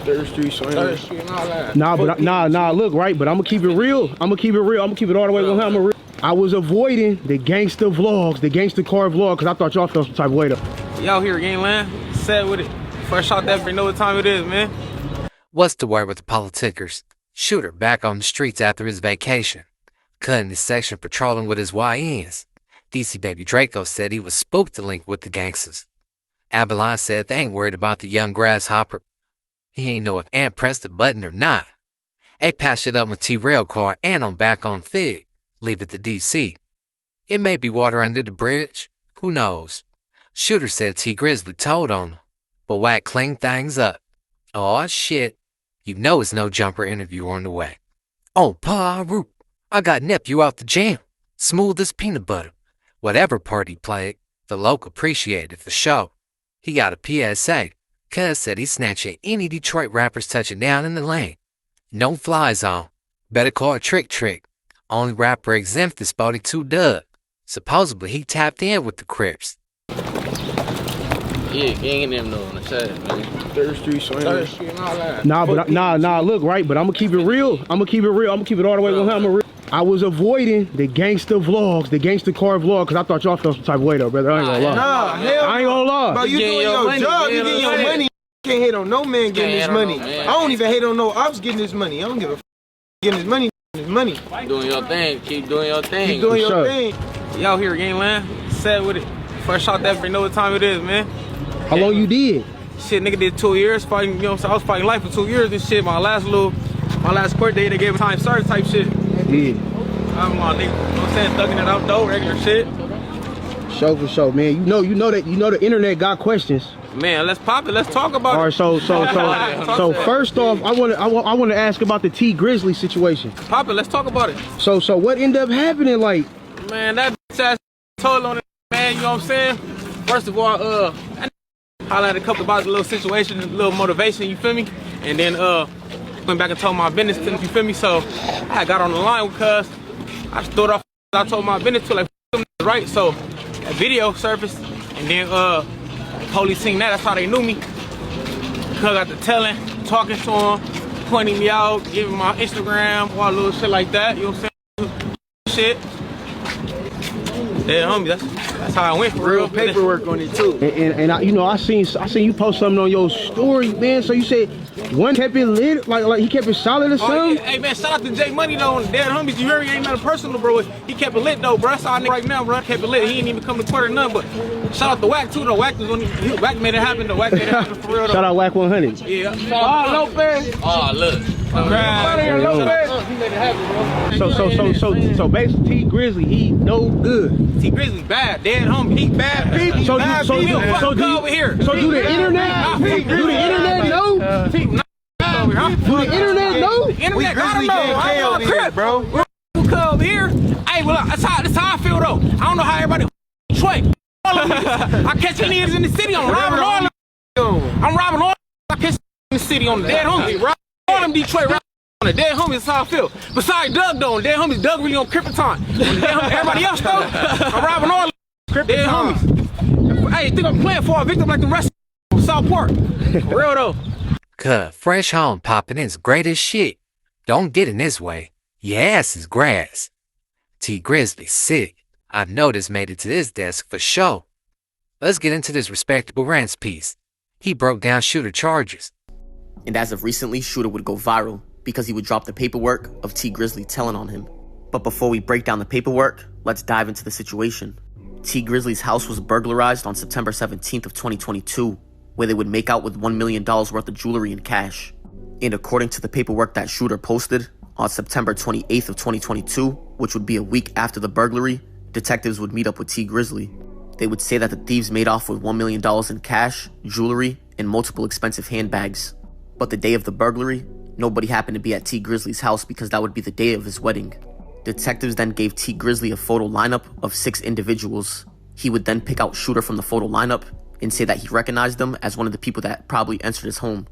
Third Street swinging. Third Street and all that. Nah, look, right, but I'm gonna keep it real. I'm gonna keep it all the way 100. I was avoiding the gangster vlogs, the gangster car vlog, because I thought y'all felt some type of way though. Y'all here, gangland. Set with it. Fresh out that, you know what time it is, man. What's the word with the politickers? Shooter back on the streets after his vacation. Cutting his section patrolling with his YNs. DC Baby Draco said he was spooked to link with the gangsters. Avalon said they ain't worried about the young grasshopper. He ain't know if Ant pressed the button or not. They patched it up with T-Rail car and I'm back on Fig. Leave it to DC. It may be water under the bridge. Who knows? Shooter said Tee Grizzley told on him. But Wack cleaned things up. Aw shit. You know it's no jumper interview on the way. Oh, Paru. I got nephew out the jam. Smooth as peanut butter. Whatever part he played, the local appreciated for sure. He got a PSA. Cuz said he snatched at any Detroit rappers touching down in the lane. No fly zone. Better call it Trick. Only rapper exempt is 42 Doug. Supposedly he tapped in with the Crips. Yeah, gang them though on the side, man. Third Street swinging. Third Street and all that. Nah, look, right, but I'm gonna keep it real. I'm gonna keep it all the way 100. I was avoiding the gangster vlogs, the gangster car vlog, because I thought y'all felt some type of way though, brother. I ain't gonna lie. Nah, hell I ain't gonna lie. Bro, you doing your job, you getting your money. You can't hate on no man getting his money. I don't even hate on no ops getting his money. I don't give a f getting his money. Doing your thing, keep doing your thing. Keep doing your thing. Y'all here, gangland. Set with it. Fresh out that, you know what time it is, man. How long you did? Shit, nigga did 2 years fighting, you know what I'm saying? I was fighting life for 2 years and shit. My last court date, they gave me time service type shit. Yeah. I'm on, nigga, you know what I'm saying? Thugging it out though, regular shit. Show for show, man. You know the internet got questions. Man, let's pop it. Let's talk about it. All right, so first off, I want to ask about the Tee Grizzley situation. Pop it. Let's talk about it. So what ended up happening? Like, man, that bitch ass told on it, man. You know what I'm saying? First of all, I highlighted a couple about the little situation, a little motivation. You feel me? And then went back and told my business to him. You feel me? So I got on the line because I just threw it off. I told my business to like right. So that video surfaced, and then police seen that. That's how they knew me. Cuz I got the telling, talking to him, pointing me out, giving my Instagram, all little shit like that. You know what I'm saying? Shit. Yeah, homie, that's how I went for Real paperwork on it too. And I seen you post something on your story, man. So you said one kept it lit, like he kept it solid or something. Yeah. Hey man, shout out to J Money though, and Dead Homies. You heard me, ain't nothing personal, bro. He kept it lit though, bro. That's our nigga right now, bro. Kept it lit. He ain't even come to court or nothing. But shout out to Wack too, though. Wack was on. Wack made it happen. Though. Wack made it happen for real. Though. Shout out Wack 100. Yeah. Oh, Lopez. Oh, look. So basically, Tee Grizzley, he no good. Tee Grizzley bad, dead homie, he bad people. So over here. So do the internet? Do the internet know? Do Do the internet know? The internet, I don't know. I don't know, Crip, bro. We're over here. Hey, well, that's how I feel though. I don't know how everybody Detroit. I catch any niggas in the city. I'm robbing all them. I catch in the city on the dead homie. All them Detroit rappers on the dead homies, that's how I feel. Besides Doug though, dead homies, Doug really on Crip time. Everybody else though, I'm robbing all them dead homies. Hey, think I'm playing for a victim like the rest of Southport. For real though. Cuz fresh home popping is great as shit. Don't get in this way. Your ass is grass. Tee Grizzley sick. I know this made it to this desk for sure. Let's get into this respectable rants piece. He broke down Shooter charges. And as of recently, Shooter would go viral because he would drop the paperwork of Tee Grizzley telling on him. But before we break down the paperwork, let's dive into the situation. Tee Grizzley's house was burglarized on September 17th of 2022, where they would make out with $1 million worth of jewelry and cash. And according to the paperwork that Shooter posted, on September 28th of 2022, which would be a week after the burglary, detectives would meet up with Tee Grizzley. They would say that the thieves made off with $1 million in cash, jewelry, and multiple expensive handbags. But the day of the burglary, nobody happened to be at Tee Grizzley's house because that would be the day of his wedding. Detectives then gave Tee Grizzley a photo lineup of 6 individuals. He would then pick out Shooter from the photo lineup and say that he recognized them as one of the people that probably entered his home.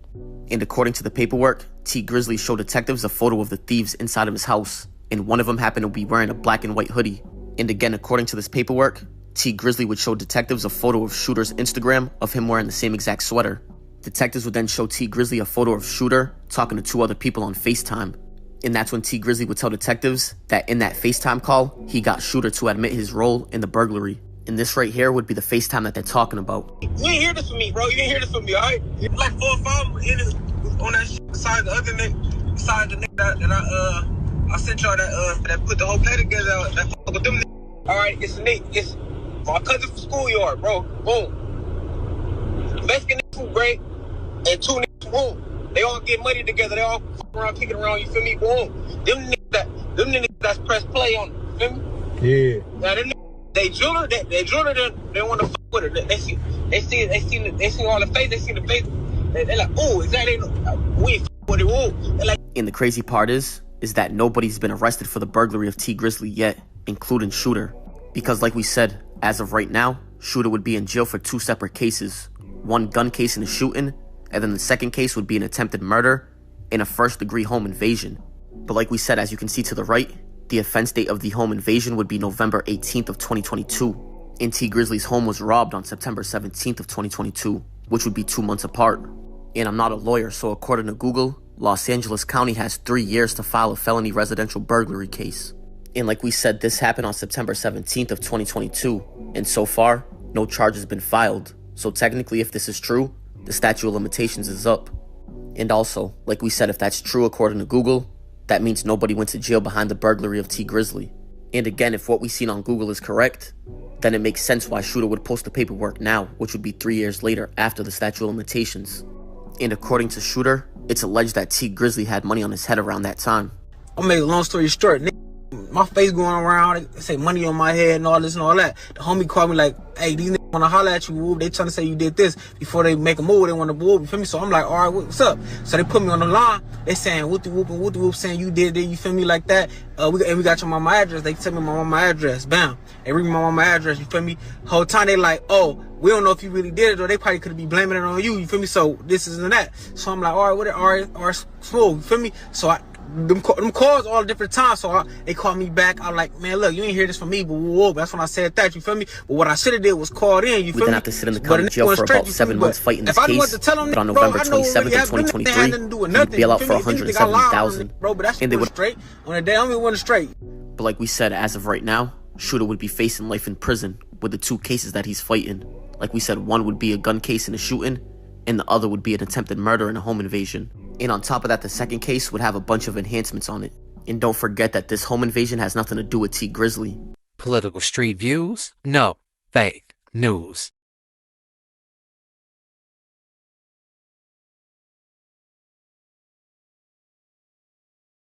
And according to the paperwork, Tee Grizzley showed detectives a photo of the thieves inside of his house, and one of them happened to be wearing a black and white hoodie. And again, according to this paperwork, Tee Grizzley would show detectives a photo of Shooter's Instagram of him wearing the same exact sweater. Detectives would then show Tee Grizzley a photo of Shooter talking to 2 other people on FaceTime. And that's when Tee Grizzley would tell detectives that in that FaceTime call, he got Shooter to admit his role in the burglary. And this right here would be the FaceTime that they're talking about. You ain't hear this from me, bro. You ain't hear this from me, all right? Like 4 or 5 in it, on that shit beside the other nigga, beside the nigga that I sent y'all that put the whole play together, that fuck with them niggas. All right, it's a nigga, it's my cousin from schoolyard, bro. Boom. Mexican niggas from Great and 2 niggas from home. They all get money together. They all fuck around, kicking around. You feel me? Boom. Them niggas that's press play on. You feel me? Yeah. Now them niggas, they jeweler. They want to fuck with her. They see all the face. They see the face. They're like, oh, is that ain't we fuck with it? Whoa. Like. And the crazy part is that nobody's been arrested for the burglary of Tee Grizzley yet, including Shooter. Because like we said, as of right now, Shooter would be in jail for 2 separate cases. One gun case and a shooting, and then the second case would be an attempted murder and a first-degree home invasion. But like we said, as you can see to the right, the offense date of the home invasion would be November 18th of 2022, and Tee Grizzley's home was robbed on September 17th of 2022, which would be 2 months apart. And I'm not a lawyer, so according to Google, Los Angeles County has 3 years to file a felony residential burglary case. And like we said, this happened on September 17th of 2022, and so far, no charge has been filed. So technically, if this is true, the statute of limitations is up. And also, like we said, if that's true according to Google, that means nobody went to jail behind the burglary of Tee Grizzley. And again, if what we've seen on Google is correct, then it makes sense why Shooter would post the paperwork now, which would be 3 years later after the statute of limitations. And according to Shooter, it's alleged that Tee Grizzley had money on his head around that time. I'll make a long story short, nigga. My face going around, they say money on my head and all this and all that. The homie called me like, hey, these niggas wanna holler at you, whoop. They trying to say you did this before they make a move, they wanna whoop, you feel me? So I'm like, all right, what's up? So they put me on the line, they saying whoopty whoop and whoopty whoop, saying you did it, you feel me, like that. We got your mama address. They tell me my mama address, bam. They ring my mama address, you feel me? Whole time they like, oh, we don't know if you really did it, or they probably could be blaming it on you, you feel me? So this isn't that. So I'm like, all right, all right, smooth, you feel me? So them calls all different times, so they called me back. I'm like, man, look, you ain't hear this from me, but whoa, that's when I said that, you feel me? But what I should have did was called in, you feel me? We then have to sit in the county jail for about 7 months fighting this case, but on November 27th of 2023, he'd bail out for $170,000, and they would straight on the day. I only went straight. But like we said, as of right now, Shooter would be facing life in prison with the 2 cases that he's fighting. Like we said, one would be a gun case and a shooting, and the other would be an attempted murder and a home invasion. And on top of that, the second case would have a bunch of enhancements on it. And don't forget that this home invasion has nothing to do with Tee Grizzley. Political street views? No. Fake news.